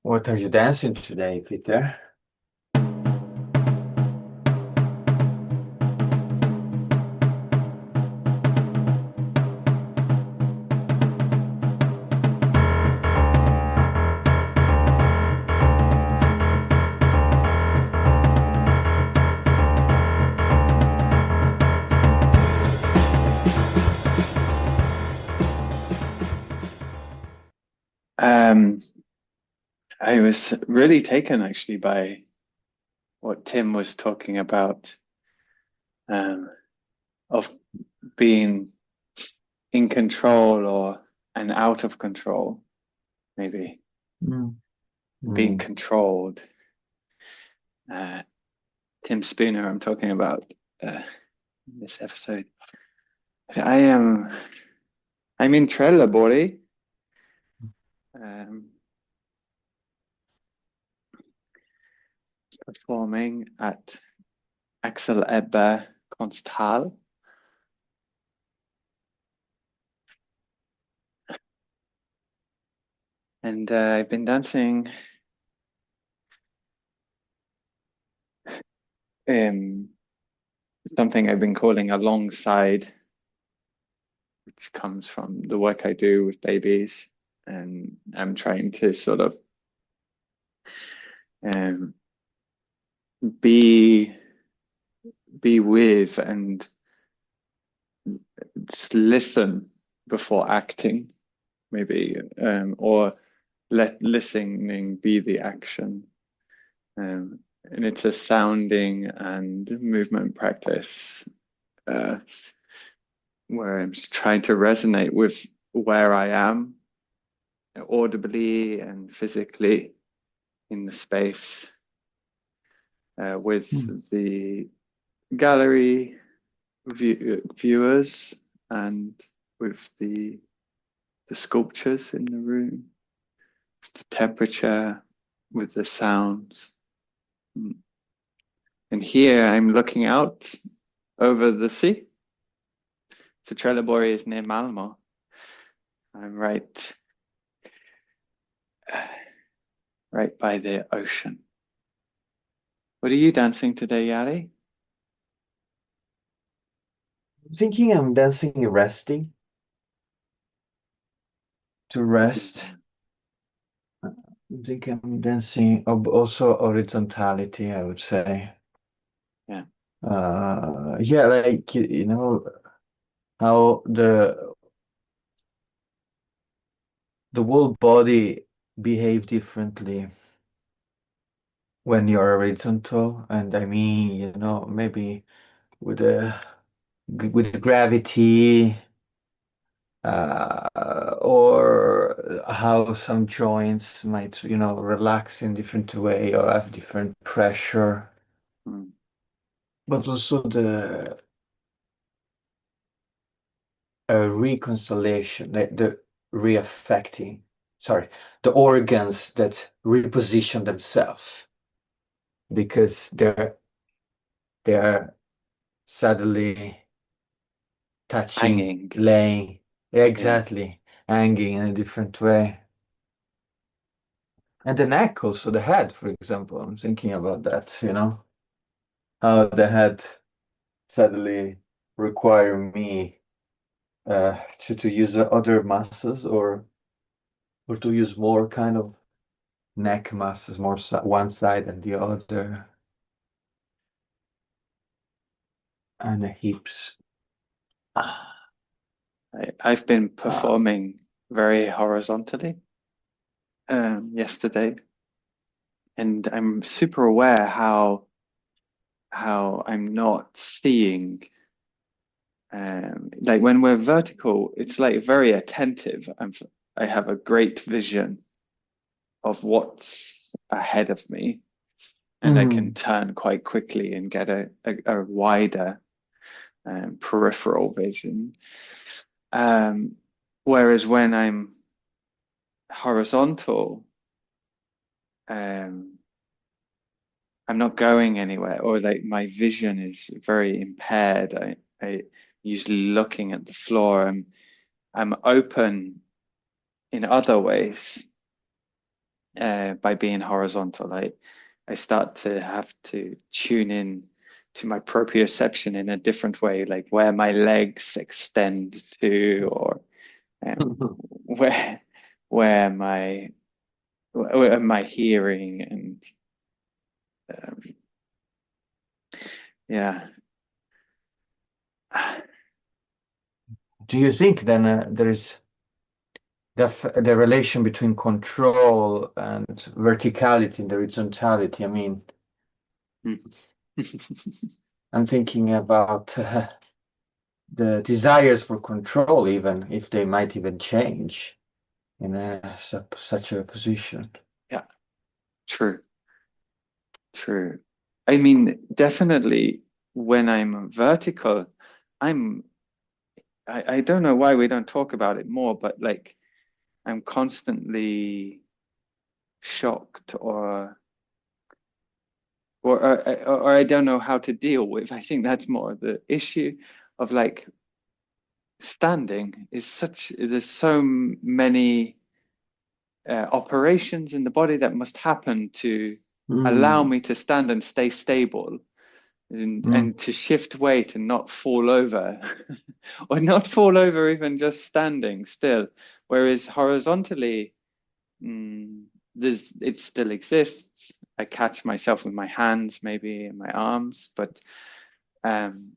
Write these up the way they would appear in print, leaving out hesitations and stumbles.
What are you dancing today, Peter? Um, I was really taken actually by what Tim was talking about, um, of being in control or and out of control, maybe Mm. being Mm. controlled. Uh, Tim Spooner, I'm talking about in this episode. I'm in Trelleborg, um, performing at Axel Ebbe Konsthal, and I've been dancing in something I've been calling alongside, which comes from the work I do with babies. And I'm trying to sort of um, be be with and just listen before acting, maybe, or let listening be the action. And it's a sounding and movement practice uh, where I'm just trying to resonate with where I am audibly and physically in the space, with Mm. the gallery viewers and with the sculptures in the room, with the temperature, with the sounds. Mm. And here I'm looking out over the sea. So Trelleborg is near Malmo. I'm right by the ocean. What are you dancing today, Yari? I'm thinking I'm dancing resting to rest. I'm thinking I'm dancing also horizontality, I would say. Yeah. Yeah, like how the whole body behave differently when you're horizontal, and I mean, maybe with a with gravity, or how some joints might, relax in different way or have different pressure, Mm. but also the reconciliation, the reaffecting, sorry, the organs that reposition themselves because they're suddenly touching, Hanging. laying, Yeah. exactly, hanging in a different way. And the neck, also the head, for example. I'm thinking about that, how the head suddenly require me to use other muscles or to use more kind of neck muscles, more one side and the other, and the hips. I've been Uh, performing very horizontally yesterday, and I'm super aware how I'm not seeing. Like when we're vertical, it's like very attentive. I have a great vision of what's ahead of me, and I can mm, turn quite quickly and get a wider peripheral vision. Um, Whereas when I'm horizontal, um, I'm not going anywhere, or like my vision is very impaired. I usually looking at the floor. I'm open in other ways, by being horizontal. I start to have to tune in to my proprioception in a different way, like where my legs extend to, or um, where where my where my hearing and um, yeah. Do you think then there is the relation between control and verticality and horizontality? I mean, I'm thinking about the desires for control, even if they might even change in such a position. Yeah, true, true. I mean, definitely when I'm vertical, I'm I don't know why we don't talk about it more, but like I'm constantly shocked or I don't know how to deal with. I think that's more the issue of like standing is such, there's so many operations in the body that must happen to allow Mm, me to stand and stay stable mm, and to shift weight and not fall over or not fall over even just standing still. Whereas horizontally, mm, it still exists. I catch myself with my hands, maybe in my arms, but um,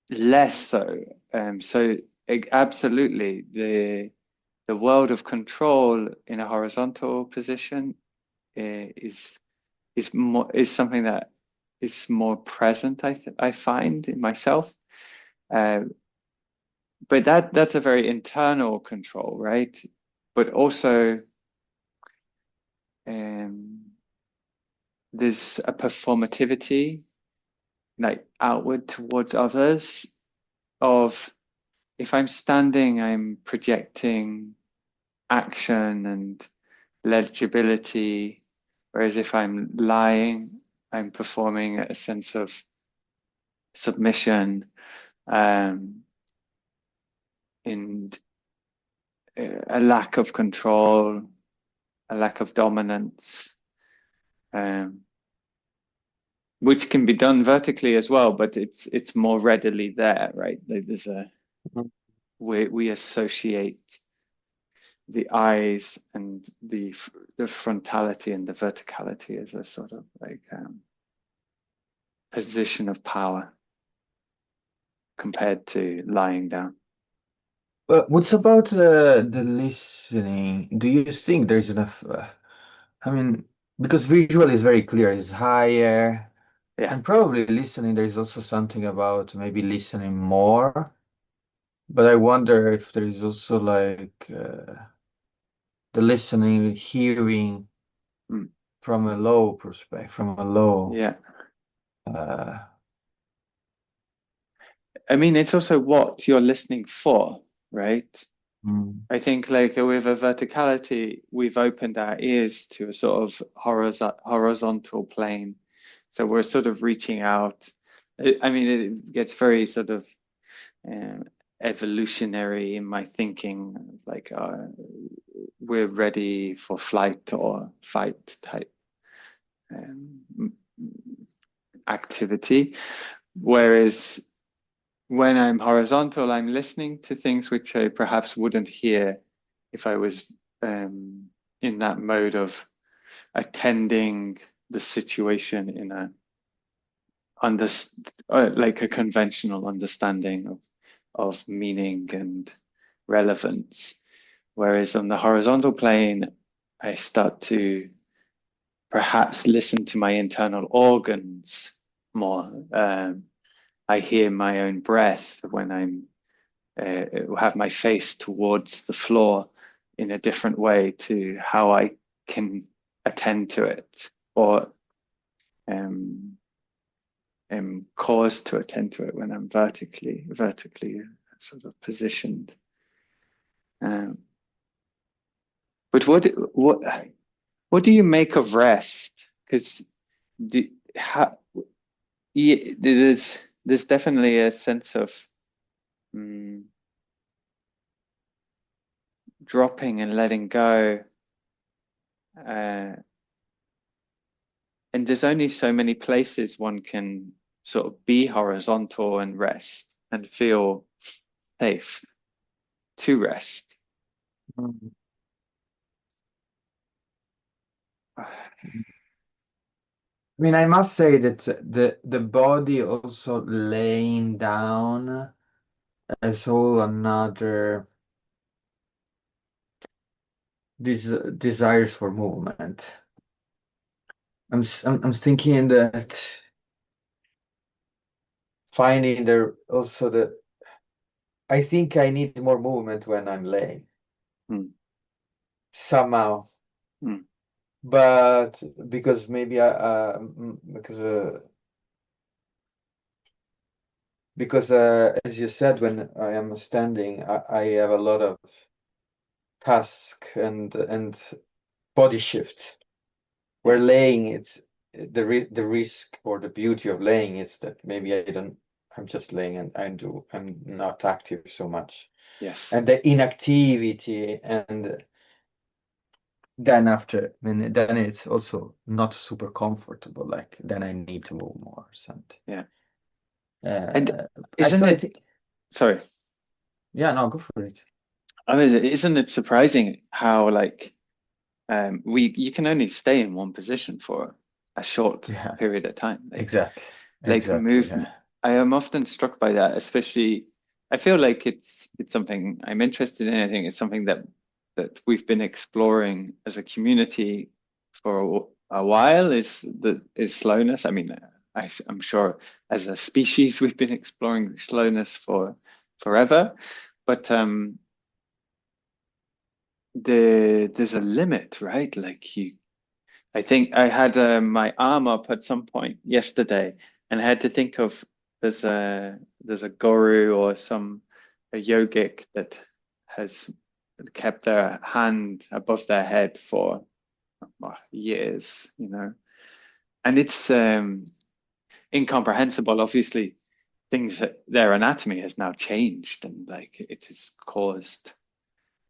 less so. Absolutely, the world of control in a horizontal position is is something that is more present. I find in myself, uh, but that's a very internal control, right? But also, um, there's a performativity, like outward towards others. Of if I'm standing, I'm projecting action and legibility, whereas if I'm lying, I'm performing a sense of submission um, and a lack of control, a lack of dominance, um, which can be done vertically as well, but it's more readily there, right? Like there's a mm. we associate the eyes and the frontality and the verticality as a sort of like position of power compared to lying down. But what's about the listening? Do you think there's enough? I mean, because visual is very clear, it's higher, Yeah. and probably listening, there's also something about maybe listening more. But I wonder if there is also like the listening, hearing Mm. from a low perspective, from a low. Yeah. Uh, I mean, it's also what you're listening for, right? mm, I think like with a verticality, we've opened our ears to a sort of horizontal plane. So we're sort of reaching out. I mean, it gets very sort of um, evolutionary in my thinking, like we're ready for flight or fight type um, activity. Whereas when I'm horizontal, I'm listening to things which I perhaps wouldn't hear if I was in that mode of attending the situation in a under like a conventional understanding of meaning and relevance. Whereas on the horizontal plane, I start to perhaps listen to my internal organs more. I hear my own breath when have my face towards the floor in a different way to how I can attend to it or um, am caused to attend to it when I'm vertically sort of positioned. Um, but what do you make of rest? Because how, yeah, there's definitely a sense of um, dropping and letting go Uh, and there's only so many places one can sort of be horizontal and rest and feel safe to rest. Mm. I mean, I must say that the body also laying down is whole another desires for movement. I'm thinking that finding the also the I think I need more movement when I'm laying Mm, somehow, mm, but because maybe because as you said, when I am standing, I have a lot of task and body shift. Where yeah, laying, it's the risk or the beauty of laying is that maybe I'm just laying and I'm not active so much. yes, And the inactivity, and then after, I mean, then it's also not super comfortable. Like then I need to move more or something. yeah. And Uh, I isn't so I it, think, sorry, yeah, no, go for it. I mean, isn't it surprising how like we you can only stay in one position for a short Yeah, period of time. exactly, Like exactly. movement. Yeah, I am often struck by that, especially I feel like it's something I'm interested in. I think it's something that we've been exploring as a community for a while is slowness. I mean, I'm sure as a species we've been exploring slowness for forever, but there's a limit, right? Like you I think I had my arm up at some point yesterday and I had to think of there's a guru or some a yogic that has kept their hand above their head for years, you know. And it's incomprehensible. Obviously, things that their anatomy has now changed and like it has caused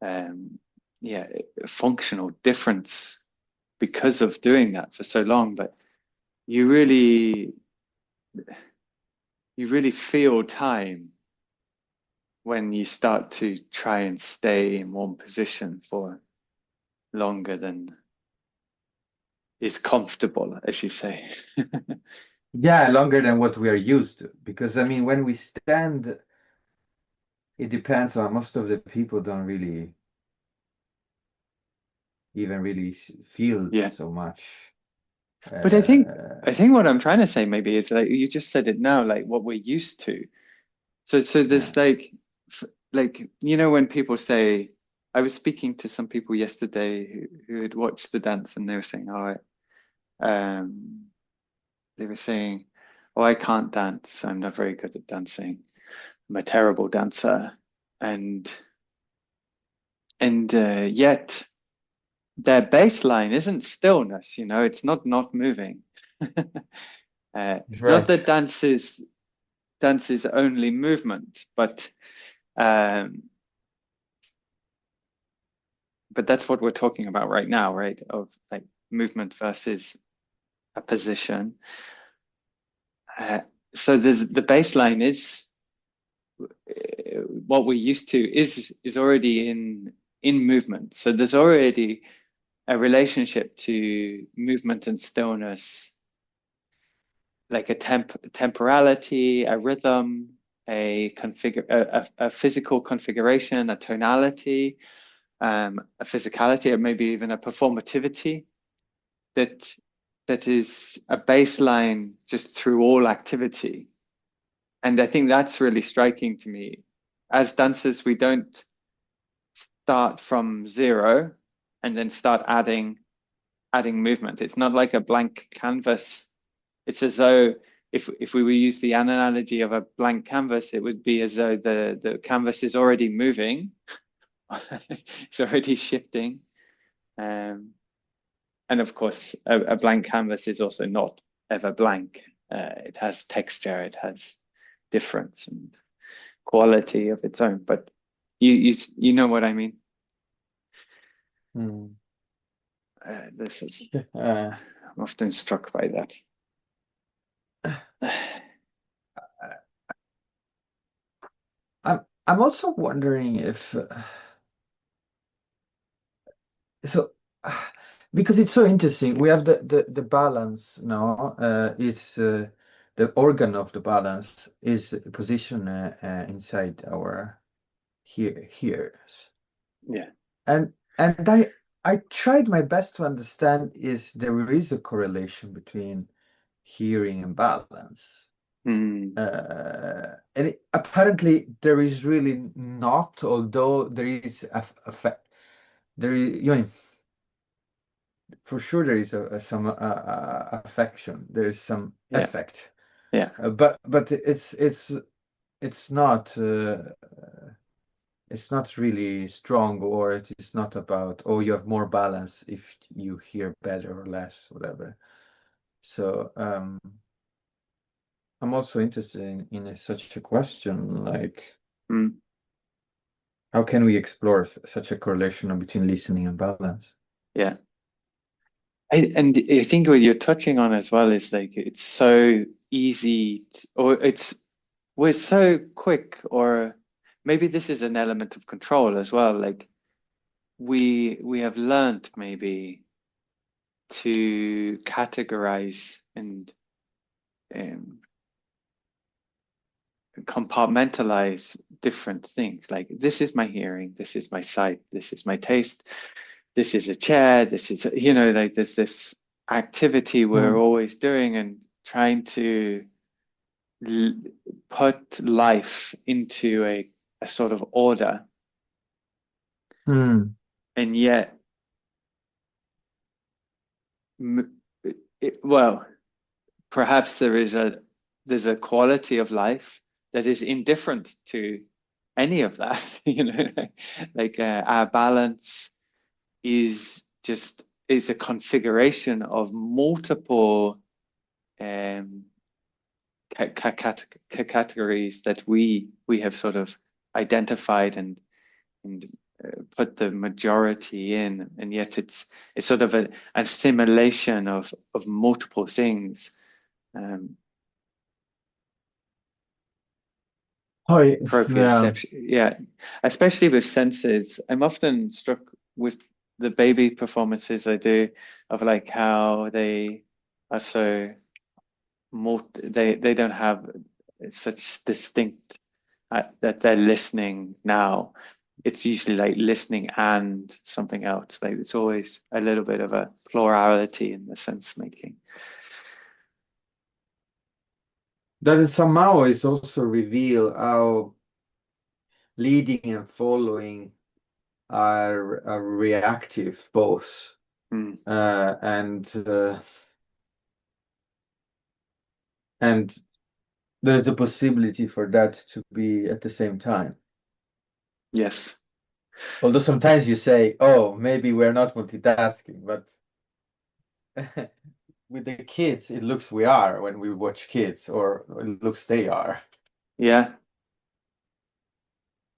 um yeah, functional difference because of doing that for so long. But you really you really feel time when you start to try and stay in one position for longer than is comfortable, as you say. yeah, longer than what we are used to. Because I mean, when we stand, it depends on most of the people don't really even really feel Yeah. so much. But Uh, I think what I'm trying to say maybe is like you just said it now, like what we're used to. So yeah. there's like you know when people say I was speaking to some people yesterday who had watched the dance and they were saying, oh, um, they were saying, oh, I can't dance. I'm not very good at dancing. I'm a terrible dancer. And yet their baseline isn't stillness, you know, it's not moving. Not Right. that dance is only movement, um, but that's what we're talking about right now, right? Of like movement versus a position. Uh, so there's the baseline is what we're used to is already in movement. So there's already a relationship to movement and stillness, like a temporality, a rhythm, a physical configuration, a tonality, a physicality, or maybe even a performativity that that is a baseline just through all activity. And I think that's really striking to me. As dancers, we don't start from zero and then start adding movement. It's not like a blank canvas. It's as though if we were use the analogy of a blank canvas, it would be as though the canvas is already moving, it's already shifting. Um, and of course, a blank canvas is also not ever blank. It has texture, it has difference and quality of its own. But you know what I mean? Hmm. This is, Uh, I'm often struck by that. I'm also wondering if so because it's so interesting. We have the balance now. It's the organ of the balance is positioned inside our hears, Yeah. and I tried my best to understand is there is a correlation between hearing and balance. Mm, Apparently there is really not, although there is effect. There is, for sure there is some affection. There is some yeah. effect, Yeah. but it's not really strong, or it is not about, oh, you have more balance if you hear better or less, whatever. So I'm also interested in such a question, like Mm, how can we explore such a correlation between listening and balance? yeah. And I think what you're touching on as well is like it's so easy or we're so quick, or maybe this is an element of control as well. Like we have learned maybe to categorize and um, compartmentalize different things. Like this is my hearing, this is my sight, this is my taste, this is a chair, this is like there's this activity we're Hmm. always doing and trying to l put life into a sort of order, Hmm. and yet m- well, perhaps there's a quality of life that is indifferent to any of that. Like our balance is just is a configuration of multiple um categories that we have sort of identified and put the majority in, and yet it's sort of a assimilation of multiple things. Um, Oh, yeah. Proprioception, yeah, especially with senses. I'm often struck with the baby performances I do of like how they are so they don't have such distinct that they're listening now. It's usually like listening and something else. Like it's always a little bit of a plurality in the sense making. That is somehow is also reveal how leading and following are reactive both, Mm, and there's a possibility for that to be at the same time. yes. Although sometimes you say, oh, maybe we're not multitasking, but with the kids, it looks we are when we watch kids, or it looks they are. Yeah.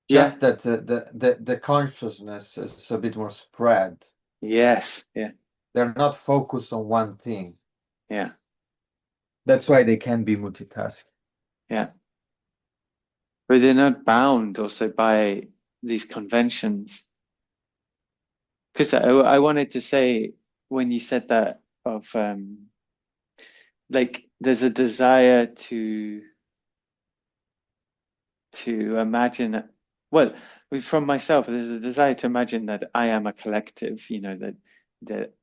Yeah. Just that the consciousness is a bit more spread. Yes. Yeah. They're not focused on one thing. Yeah. That's why they can be multitasking. Yeah. But they're not bound also by these conventions. Because I wanted to say when you said that of like there's a desire to imagine, well, from myself there's a desire to imagine that I am a collective, that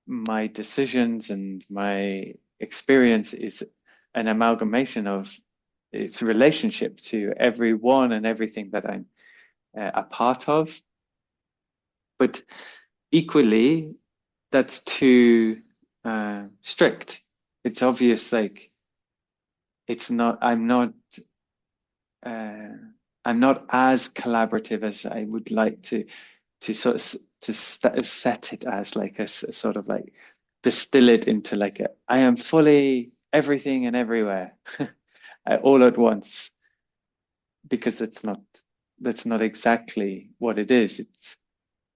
my decisions and my experience is an amalgamation of its relationship to everyone and everything that I'm a part of. But equally, that's too strict. It's obvious, like it's not. Uh, I'm not as collaborative as I would like to sort of set it as like a sort of like distill it into like I am fully everything and everywhere all at once, because that's not exactly what it is.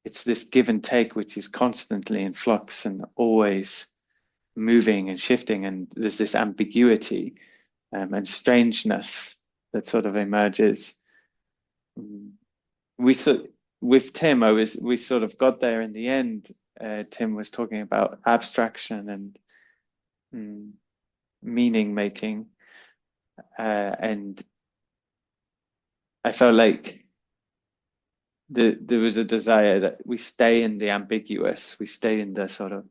it's this give and take which is constantly in flux and always moving and shifting, and there's this ambiguity and strangeness that sort of emerges. Mm. We sort With Tim, we sort of got there in the end. Tim was talking about abstraction and mm, meaning making, and I felt like there was a desire that we stay in the ambiguous, we stay in the sort of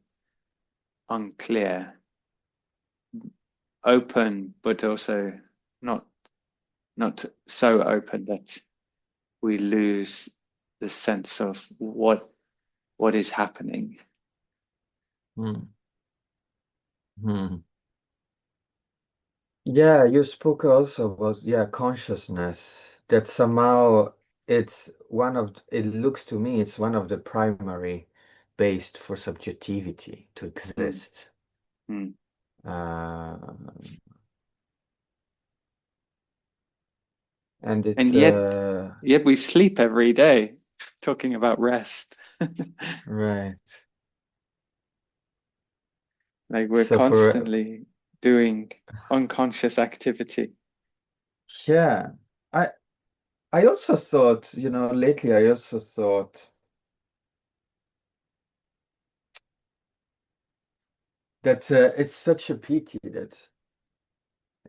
unclear, open, but also not not so open that we lose the sense of what is happening. Hmm. Hmm. Yeah, you spoke also about, yeah, consciousness, that somehow it looks to me it's one of the primary based for subjectivity to Mm, exist. mm. Uh, and And it's yet we sleep every day, talking about rest. right. Like we're So for constantly doing unconscious activity. yeah, I I also thought, lately I also thought that it's such a pity that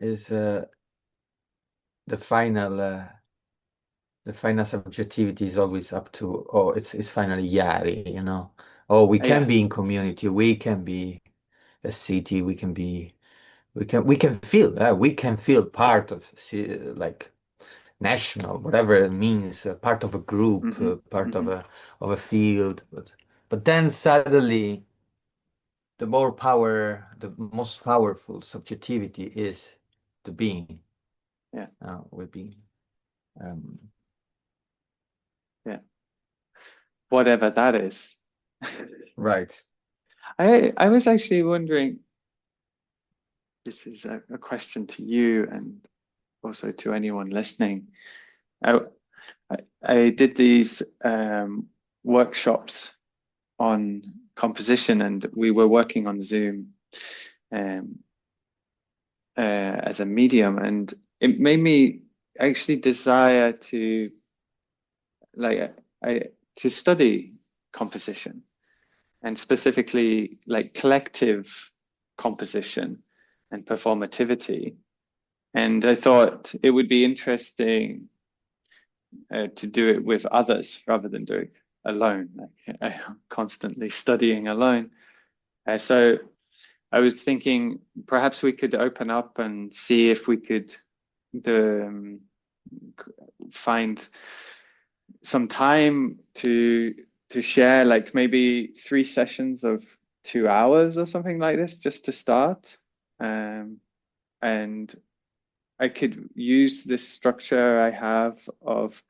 is the final the final subjectivity is always up to, oh, it's finally Yari. Oh, we can Yeah. be in community, we can be a city, we can feel part of like national, whatever it means, part of a group, Hmm. part of Hmm. a field, but then suddenly the most powerful subjectivity is the being, Yeah. with being. Um, Yeah. Whatever that is. right. I was actually wondering, this is a question to you and also to anyone listening. I I did these workshops on composition, and we were working on Zoom um, as a medium, and it made me actually desire to like I to study composition, and specifically like collective composition and performativity. And I thought it would be interesting to do it with others rather than doing alone. Like, I'm constantly studying alone. So I was thinking perhaps we could open up and see if we could do, find some time to share, like maybe 3 sessions of 2 hours or something like this, just to start. Um, and I could use this structure I have of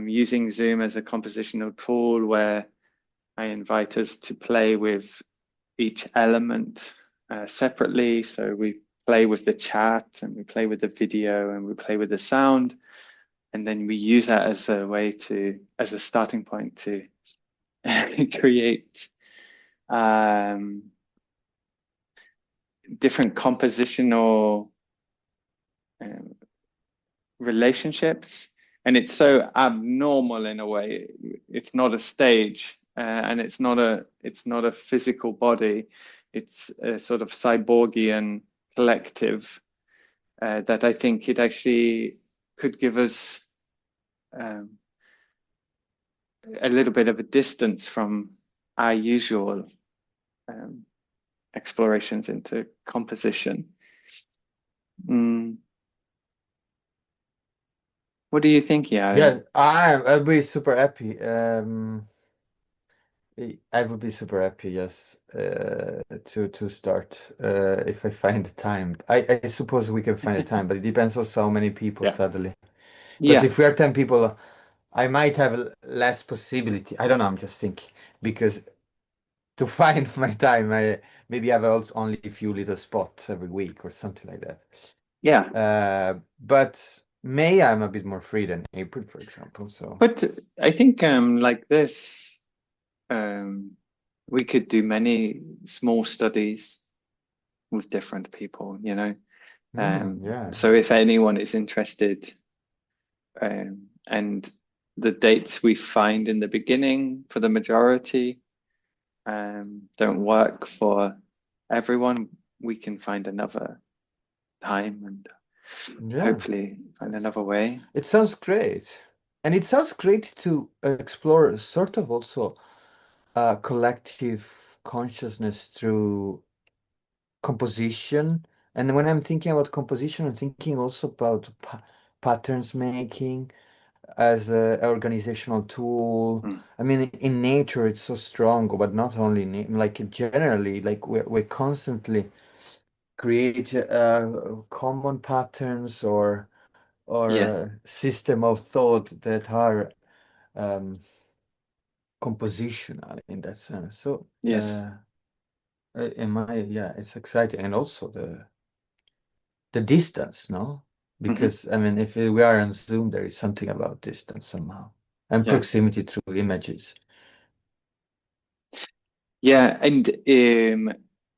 using Zoom as a compositional tool where I invite us to play with each element separately. So we play with the chat and we play with the video and we play with the sound. And then we use that as a way as a starting point to create um, different compositional um, relationships. And it's so abnormal in a way. It's not a stage, and it's not a physical body. It's a sort of cyborgian collective that I think it actually could give us um, a little bit of a distance from our usual um, explorations into composition. Mm. What do you think, Yari? Yeah, I'll be super happy. I would be super happy, yes, to start, if I find the time. I suppose we can find the time, but it depends also how many people Yeah. suddenly. Because Yeah. if we are 10 people, I might have less possibility. I don't know, I'm just thinking. Because to find my time, I maybe have also only a few little spots every week or something like that. Yeah. But May, I'm a bit more free than April, for example. So, But I think like this. we could do many small studies with different people, Yeah. So if anyone is interested, and the dates we find in the beginning for the majority don't work for everyone, we can find another time and Yeah. hopefully find another way. It sounds great. And it sounds great to explore sort of also collective consciousness through composition. And when I'm thinking about composition, I'm thinking also about patterns making as a organizational tool. Mm. I mean, in nature, it's so strong, but not only like generally, like we constantly create common patterns or Yeah. system of thought that are um, compositional in that sense. So, Yes. in my yeah, it's exciting, and also the distance, no? Hmm. Because I mean, if we are on Zoom, there is something about distance somehow, and Yeah. proximity through images. Yeah. And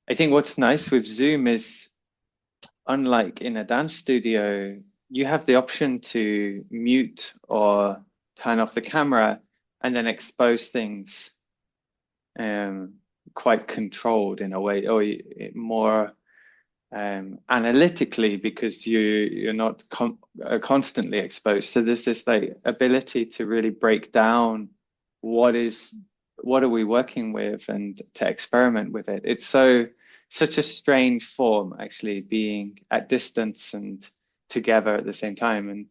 I think what's nice with Zoom is, unlike in a dance studio, you have the option to mute or turn off the camera and then expose things um, quite controlled in a way, or more analytically, because you're not constantly exposed. So there's this like ability to really break down what is what are we working with and to experiment with it. It's such a strange form, actually, being at distance and together at the same time.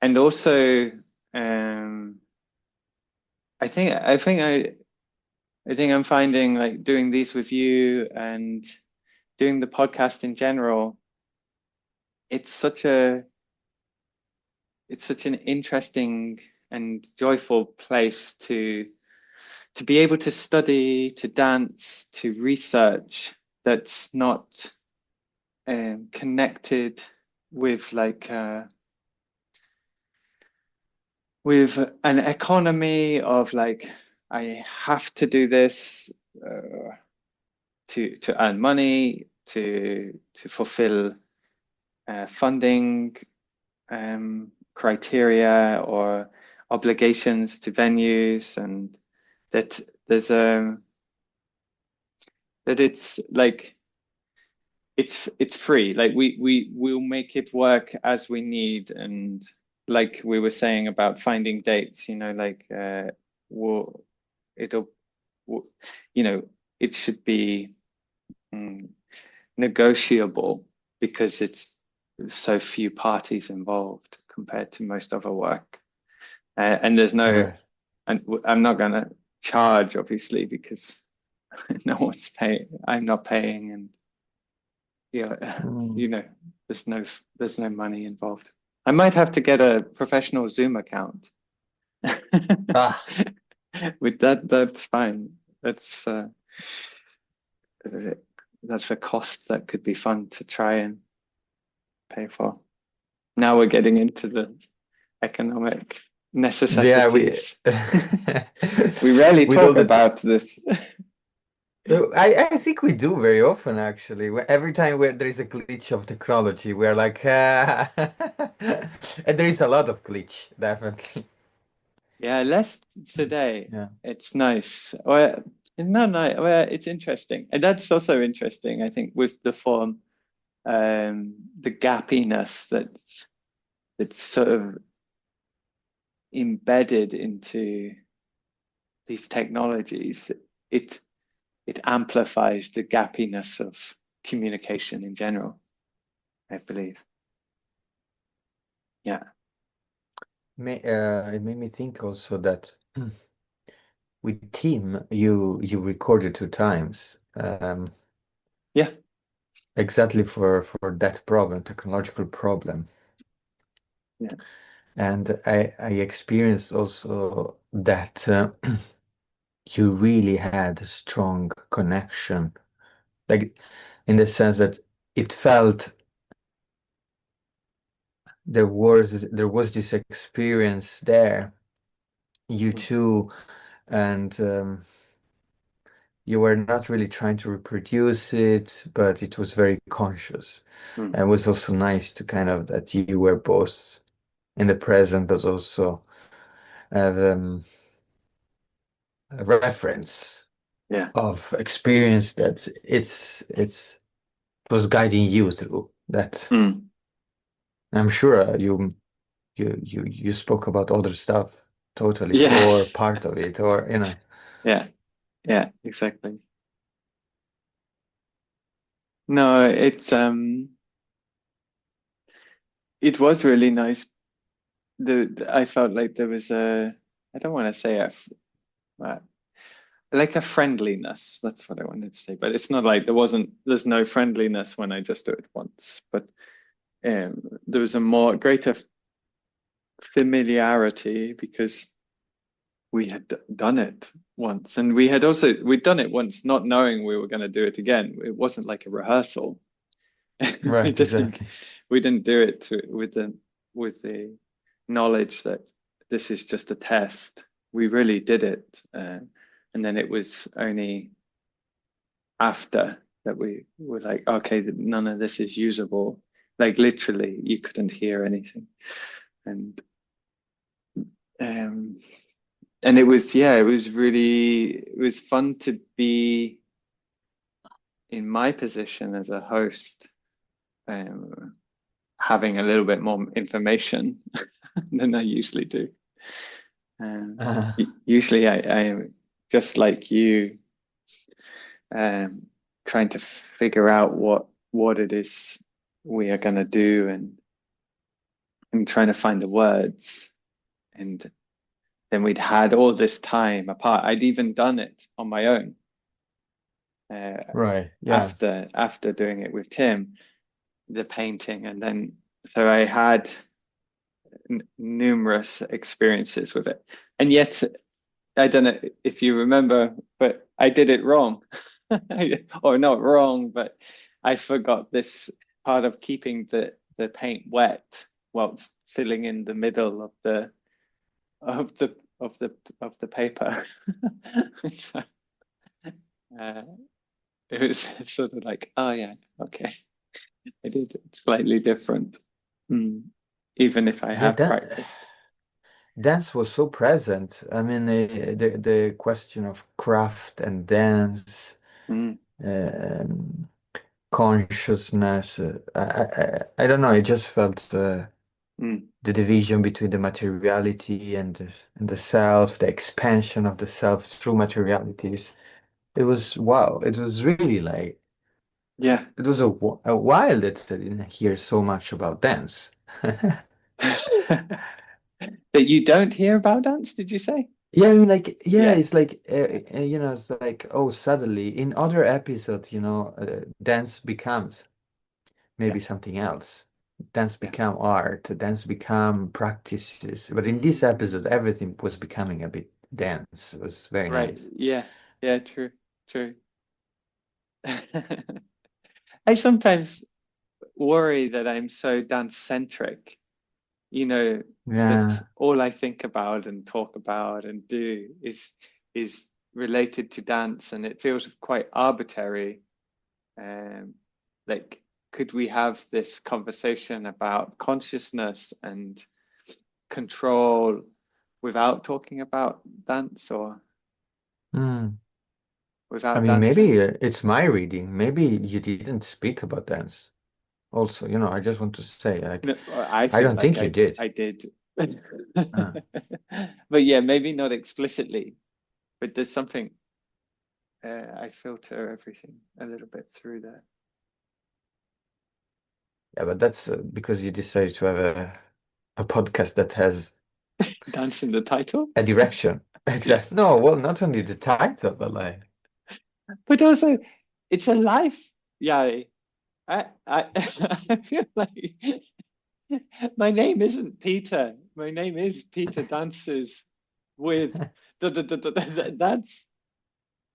And also um I think I think I think I'm finding, like, doing these with you and doing the podcast in general, it's such a it's such an interesting and joyful place to be able to study, to dance, to research, that's not connected with with an economy of, like, I have to do this to earn money, to fulfill funding criteria or obligations to venues, and that there's a that it's like it's free. Like, we'll make it work as we need, and like we were saying about finding dates, like we'll it'll we'll, you know it should be mm, negotiable, because it's so few parties involved compared to most other work. And there's no, Right. and I'm not going to charge, obviously, because no one's paying. I'm not paying, and yeah, Mm. you know, there's no money involved. I might have to get a professional Zoom account. Ah, With that, that's fine. Uh, that's a cost that could be fun to try and pay for. Now we're getting into the economic yeah, we necessities. We rarely with all talk the about this. I think we do very often actually. Every time where there is a glitch of technology, we're like, and there is a lot of glitch, definitely. Yeah, less today. Yeah. It's nice. Well, no, no, well, it's interesting. And that's also interesting, I think, with the form, the gappiness that's sort of embedded into these technologies. It it amplifies the gappiness of communication in general, I believe. Yeah. It made me think also that with Team, you recorded two times, Yeah. exactly for that problem, technological problem. Yeah. And I experienced also that you really had a strong connection, like in the sense that it felt there was this experience there. You two and you were not really trying to reproduce it, but it was very conscious. Mm. And it was also nice to kind of that you were both in the present, but also have a reference Yeah. of experience that it was guiding you through that. Mm. I'm sure you spoke about other stuff totally, Yeah. or part of it, or Yeah. Yeah, exactly. No, it was really nice. I felt like there was I don't want to say uh, like a friendliness. That's what I wanted to say. But it's not like there's no friendliness when I just do it once. But there was a more greater familiarity because we had done it once, and we'd done it once, not knowing we were going to do it again. It wasn't like a rehearsal. we right, didn't exactly. we didn't do it with the knowledge that this is just a test. We really did it, and then it was only after that we were like, okay, none of this is usable. Like literally, you couldn't hear anything, and um, and it was yeah, it was fun to be in my position as a host, um, having a little bit more information than I usually do. Um, Uh, Usually, I am just like you, um, trying to figure out what it is we are going to do, and trying to find the words. And then we'd had all this time apart. I'd even done it on my own, uh, right, yeah. after doing it with Tim, the painting, and then so I had numerous experiences with it, and yet I don't know if you remember, but I did it wrong. Or not wrong, but I forgot this part of keeping the paint wet while it's filling in the middle of the of the paper. So, uh, it was sort of like, oh yeah, okay, I did it slightly different, mm, even if I Yeah, have that practiced. dance was so present. I mean, the question of craft and dance, Mm, um, consciousness. I don't know. It just felt mm, the division between the materiality and the self, the expansion of the self through materialities. It was wow. It was really like yeah. it was a while that I didn't hear so much about dance. That you don't hear about dance, did you say? Yeah, I mean, like, yeah, Yeah, it's like, yeah, it's like, oh, suddenly in other episodes, dance becomes yeah, maybe something else. Dance yeah. become art, dance become practices. But in this Mm, episode, everything was becoming a bit dance. It was very right. nice. Yeah, yeah, true, true. I sometimes worry that I'm so dance centric, you know, that Yeah. all I think about and talk about and do is related to dance, and it feels quite arbitrary. Um, like, could we have this conversation about consciousness and control without talking about dance or Hmm. I without mean, maybe dancing? it's my reading. Maybe you didn't speak about dance. Also, I just want to say, like, No, I I feel don't like think you did. I did. Uh, But yeah, maybe not explicitly, but there's something, I filter everything a little bit through there. yeah, but that's because you decided to have a podcast that has Dance in the title. a direction. Yeah. Exactly. No, well, not only the title, but like, But also it's a life. Yeah. I I feel like my name isn't Peter. My name is Peter Dances with that's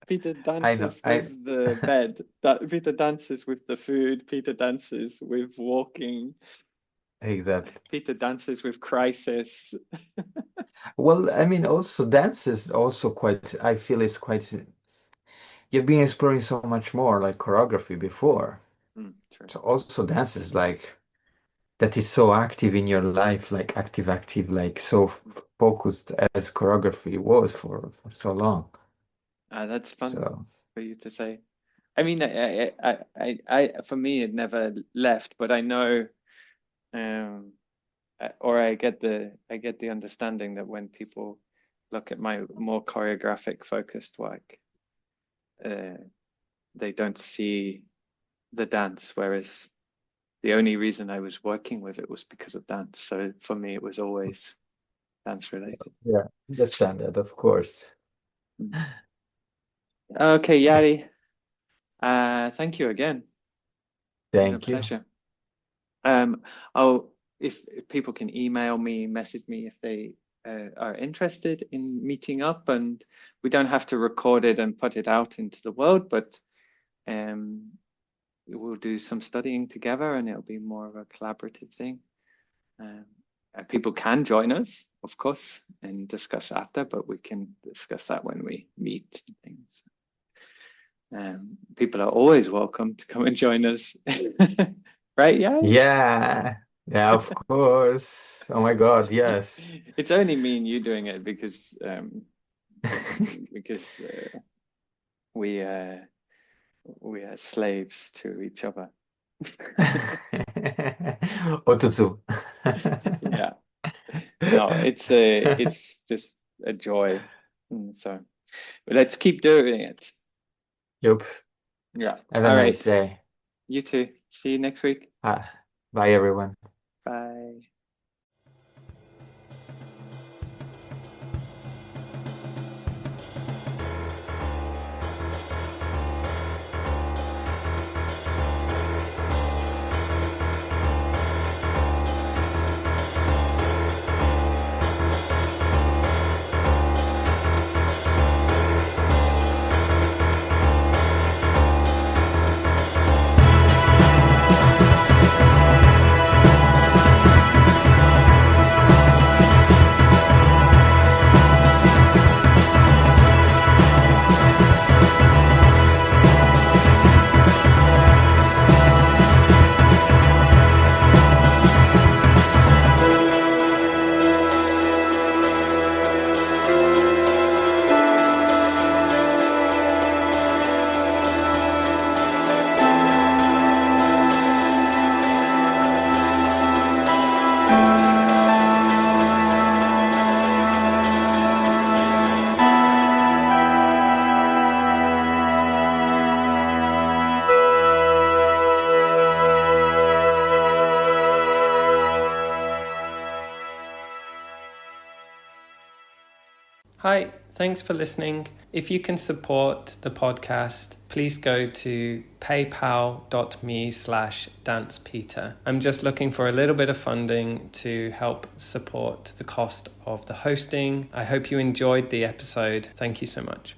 Peter I know, dances with the bed. That Peter dances with the food. Peter dances with walking. exactly. Peter dances with crisis. Well, I mean, also dance is also quite, I feel it's quite, you've been exploring so much more like choreography before. True. So also dance is like, that is so active in your life, like active, like so focused as choreography was for so long. That's fun So, for you to say. I mean, for me, it never left, but I know, um, or I get the understanding that when people look at my more choreographic focused work, uh, they don't see the dance, whereas the only reason I was working with it was because of dance. So for me, it was always dance related. yeah, understand that, of course. Mm. Okay, Yari, thank you again. It's been a Thank you. pleasure. Um, I'll if people can email me, message me if they are interested in meeting up, and we don't have to record it and put it out into the world, but um, we'll do some studying together, and it'll be more of a collaborative thing. Um, People can join us, of course, and discuss after, but we can discuss that when we meet and things. People are always welcome to come and join us, right? Yeah. Yeah, yeah, of course. Oh my God, yes. It's only me and you doing it because we uh, we are slaves to each other. Otutu. Yeah, no, it's just a joy. So let's keep doing it. Yup. Yeah. Have a All nice right. day. You too. See you next week. Bye, everyone. Bye. Hi, thanks for listening. If you can support the podcast, please go to paypal.me/dancepeter. I'm just looking for a little bit of funding to help support the cost of the hosting. I hope you enjoyed the episode. Thank you so much.